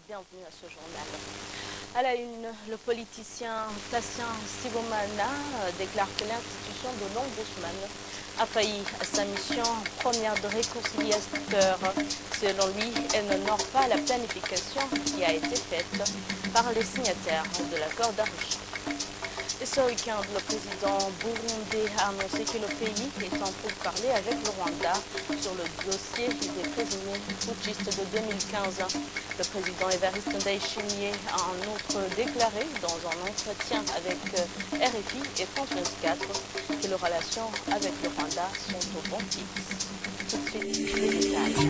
bienvenue à ce journal. À la une, le politicien Tassien Sibomana déclare que l'institution de l'Ombudsman a failli à sa mission première de réconciliateur. Selon lui, elle n'honore pas la planification qui a été faite par les signataires de l'accord d'Arusha. Et ce week-end, le président burundais a annoncé que le pays est en pourparlers avec le Rwanda sur le dossier des présumés putschistes de 2015. Le président Evariste Ndayishimiye a en outre déclaré dans un entretien avec RFI et France 24 que les relations avec le Rwanda sont au bon fixe. Tout de suite, les détails.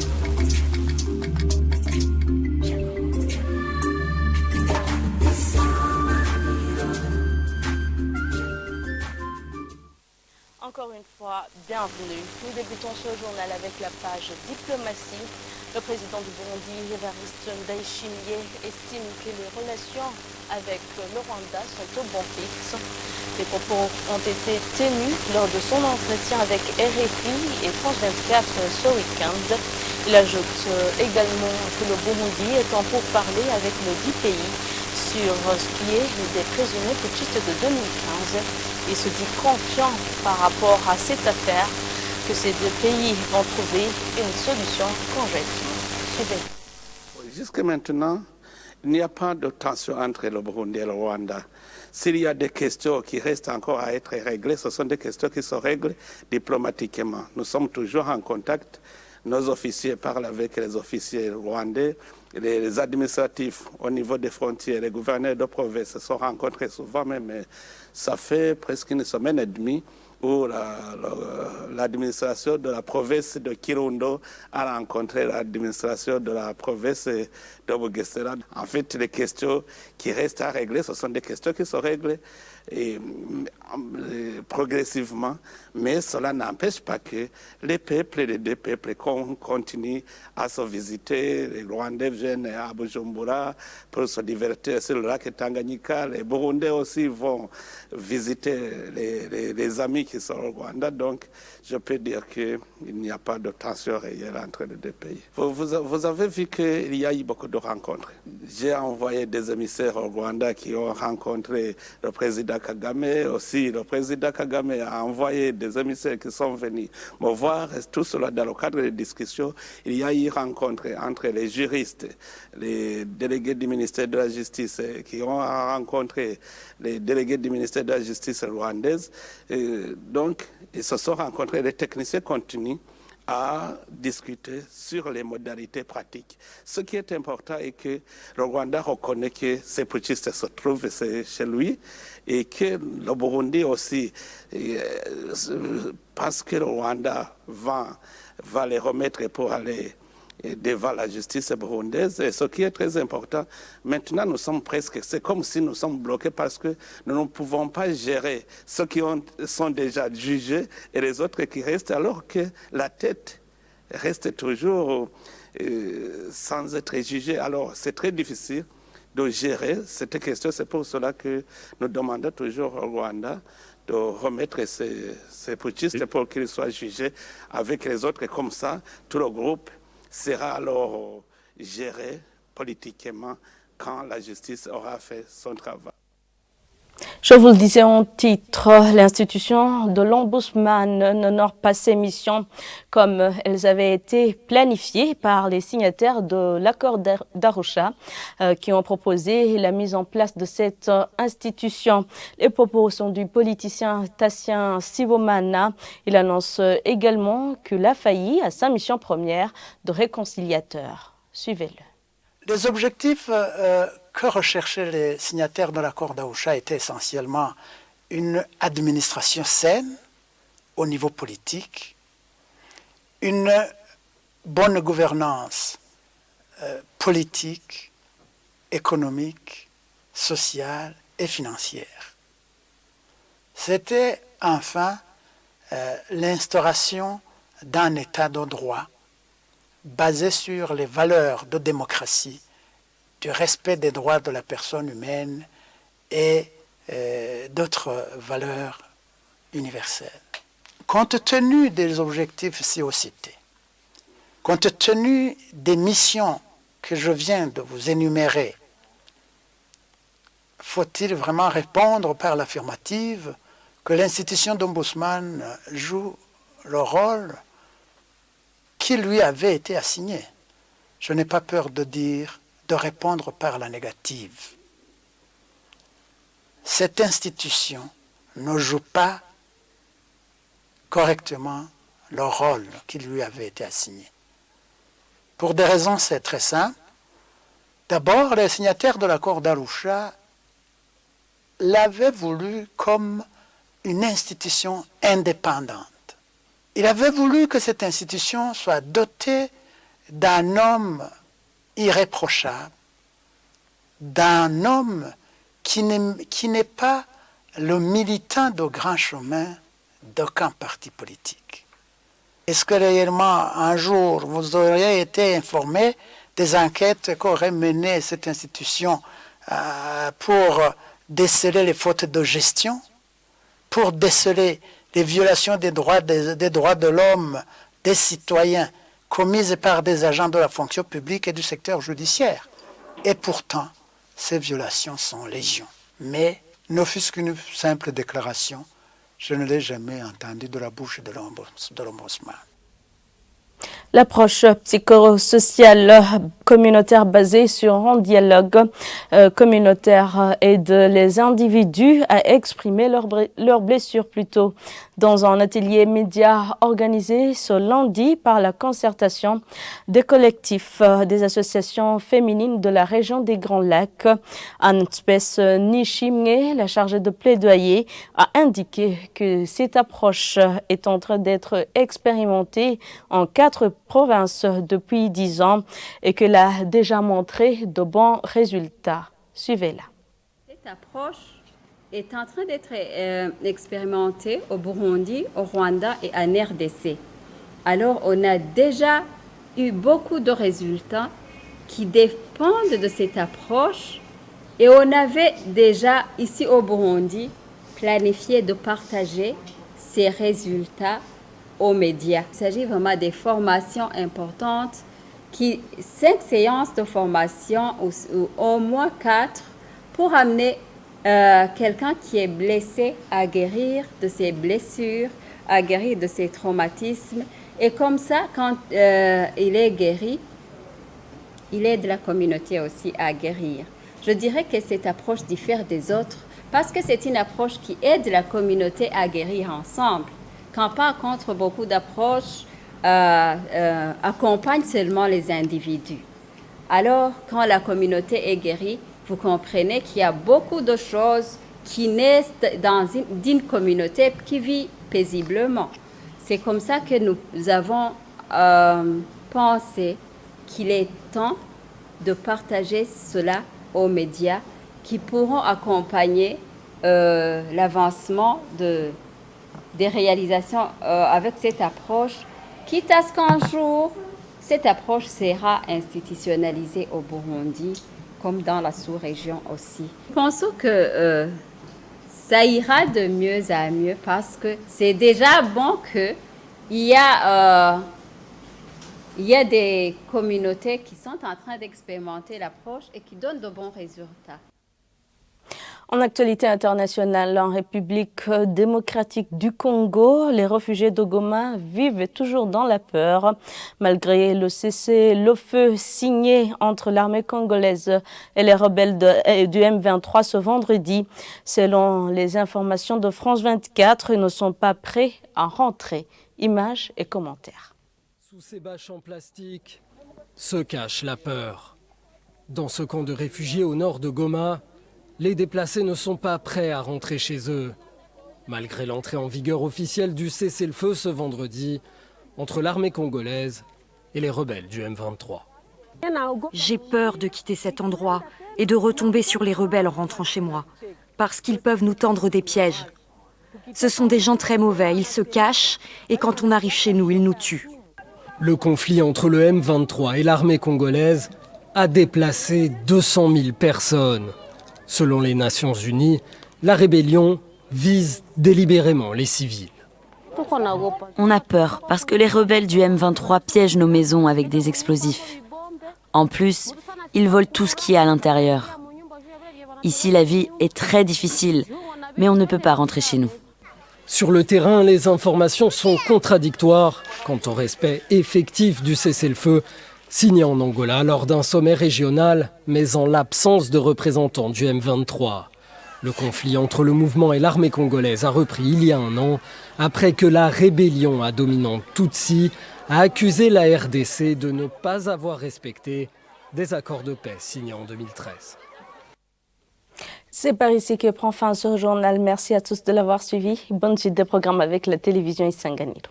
Encore une fois, bienvenue. Nous débutons ce journal avec la page diplomatie. Le président du Burundi, Evariste Ndayishimiye, estime que les relations avec le Rwanda sont au bon fixe. Les propos ont été tenus lors de son entretien avec RFI et France 24 ce week-end. Il ajoute également que le Burundi est en pourparlers avec le 10 pays sur ce qui est des présumés putschistes de 2015. Il se dit confiant par rapport à cette affaire que ces deux pays vont trouver une solution conjointement. Suivez. Jusqu'à maintenant, il n'y a pas de tension entre le Burundi et le Rwanda. S'il y a des questions qui restent encore à être réglées, ce sont des questions qui se règlent diplomatiquement. Nous sommes toujours en contact. Nos officiers parlent avec les officiers rwandais. Les administratifs au niveau des frontières, les gouverneurs de province se sont rencontrés souvent, mais ça fait presque une semaine et demie où l'administration de la province de Kirundo a rencontré l'administration de la province de Bugesera. En fait, les questions qui restent à régler, ce sont des questions qui se règlent progressivement, mais cela n'empêche pas que les deux peuples continuent à se visiter. Les Rwandais viennent à Bujumbura pour se divertir sur le lac Tanganyika. Les Burundais aussi vont visiter les amis qui sont au Rwanda. Donc, je peux dire qu'il n'y a pas de tension réelle entre les deux pays. Vous avez vu qu'il y a eu beaucoup de rencontres. J'ai envoyé des émissaires au Rwanda qui ont rencontré le président Kagame. Aussi, le président Kagame a envoyé des émissaires qui sont venus me voir. Tout cela dans le cadre des discussions. Il y a eu rencontre entre les juristes, les délégués du ministère de la Justice qui ont rencontré les délégués du ministère de la Justice rwandaise. Donc, ils se sont rencontrés. Les techniciens continuent à discuter sur les modalités pratiques. Ce qui est important est que le Rwanda reconnaît que ces putschistes se trouvent chez lui et que le Burundi aussi, parce que le Rwanda va les remettre pour aller devant la justice burundaise. Et ce qui est très important, maintenant nous sommes presque, c'est comme si nous sommes bloqués parce que nous ne pouvons pas gérer ceux qui sont déjà jugés et les autres qui restent, alors que la tête reste toujours sans être jugée. Alors c'est très difficile de gérer cette question. C'est pour cela que nous demandons toujours au Rwanda de remettre ces putschistes pour qu'ils soient jugés avec les autres. Comme ça, tout le groupe sera alors géré politiquement quand la justice aura fait son travail. Je vous le disais en titre, l'institution de l'Ombudsman n'honore pas ses missions comme elles avaient été planifiées par les signataires de l'accord d'Arusha qui ont proposé la mise en place de cette institution. Les propos sont du politicien Tassien Sibomana. Il annonce également qu'il a failli à sa mission première de réconciliateur. Suivez-le. Les objectifs que recherchaient les signataires de l'accord d'Arusha étaient essentiellement une administration saine au niveau politique, une bonne gouvernance politique, économique, sociale et financière. C'était enfin l'instauration d'un état de droit basé sur les valeurs de démocratie, du respect des droits de la personne humaine et d'autres valeurs universelles. Compte tenu des objectifs ci-haut cités, compte tenu des missions que je viens de vous énumérer, faut-il vraiment répondre par l'affirmative que l'institution d'ombudsman joue le rôle qui lui avait été assigné? Je n'ai pas peur de répondre par la négative. Cette institution ne joue pas correctement le rôle qui lui avait été assigné. Pour des raisons, c'est très simple. D'abord, les signataires de l'accord d'Arusha l'avaient voulu comme une institution indépendante. Il avait voulu que cette institution soit dotée d'un homme irréprochable, d'un homme qui n'est pas le militant de grand chemin d'aucun parti politique. Est-ce que réellement un jour vous auriez été informé des enquêtes qu'aurait menées cette institution pour déceler les fautes de gestion, pour déceler les violations des droits de l'homme, des citoyens, commises par des agents de la fonction publique et du secteur judiciaire? Et pourtant, ces violations sont légion. Mais, ne fût-ce qu'une simple déclaration, je ne l'ai jamais entendu de la bouche de l'ombudsman. L'approche psychosociale communautaire basée sur un dialogue communautaire aide les individus à exprimer leurs blessures plutôt. Dans un atelier média organisé ce lundi par la concertation des collectifs des associations féminines de la région des Grands Lacs, Anne Spes Nishimnge, la chargée de plaidoyer, a indiqué que cette approche est en train d'être expérimentée en 4 provinces depuis 10 ans et qu'elle a déjà montré de bons résultats. Suivez-la. Cette approche est en train d'être expérimentée au Burundi, au Rwanda et en RDC. Alors, on a déjà eu beaucoup de résultats qui dépendent de cette approche et on avait déjà, ici au Burundi, planifié de partager ces résultats aux médias. Il s'agit vraiment des formations importantes, 5 séances de formation ou au moins 4 pour amener quelqu'un qui est blessé à guérir de ses blessures, à guérir de ses traumatismes. Et comme ça, quand il est guéri, il aide la communauté aussi à guérir. Je dirais que cette approche diffère des autres parce que c'est une approche qui aide la communauté à guérir ensemble. Quand par contre, beaucoup d'approches accompagnent seulement les individus. Alors, quand la communauté est guérie, vous comprenez qu'il y a beaucoup de choses qui naissent dans une communauté qui vit paisiblement. C'est comme ça que nous avons pensé qu'il est temps de partager cela aux médias qui pourront accompagner l'avancement des réalisations avec cette approche, quitte à ce qu'un jour, cette approche sera institutionnalisée au Burundi, comme dans la sous-région aussi. Pensons que ça ira de mieux à mieux parce que c'est déjà bon qu'il y a des communautés qui sont en train d'expérimenter l'approche et qui donnent de bons résultats. En actualité internationale, en République démocratique du Congo, les réfugiés de Goma vivent toujours dans la peur. Malgré le cessez-le-feu signé entre l'armée congolaise et les rebelles du M23 ce vendredi, selon les informations de France 24, ils ne sont pas prêts à rentrer. Images et commentaires. Sous ces bâches en plastique se cache la peur. Dans ce camp de réfugiés au nord de Goma, les déplacés ne sont pas prêts à rentrer chez eux. Malgré l'entrée en vigueur officielle du cessez-le-feu ce vendredi entre l'armée congolaise et les rebelles du M23. J'ai peur de quitter cet endroit et de retomber sur les rebelles en rentrant chez moi, parce qu'ils peuvent nous tendre des pièges. Ce sont des gens très mauvais, ils se cachent et quand on arrive chez nous, ils nous tuent. Le conflit entre le M23 et l'armée congolaise a déplacé 200 000 personnes. Selon les Nations Unies, la rébellion vise délibérément les civils. On a peur parce que les rebelles du M23 piègent nos maisons avec des explosifs. En plus, ils volent tout ce qui est à l'intérieur. Ici, la vie est très difficile, mais on ne peut pas rentrer chez nous. Sur le terrain, les informations sont contradictoires quant au respect effectif du cessez-le-feu signé en Angola lors d'un sommet régional, mais en l'absence de représentants du M23. Le conflit entre le mouvement et l'armée congolaise a repris il y a un an, après que la rébellion à dominante Tutsi a accusé la RDC de ne pas avoir respecté des accords de paix signés en 2013. C'est par ici que prend fin ce journal. Merci à tous de l'avoir suivi. Bonne suite des programmes avec la télévision Isanganiro.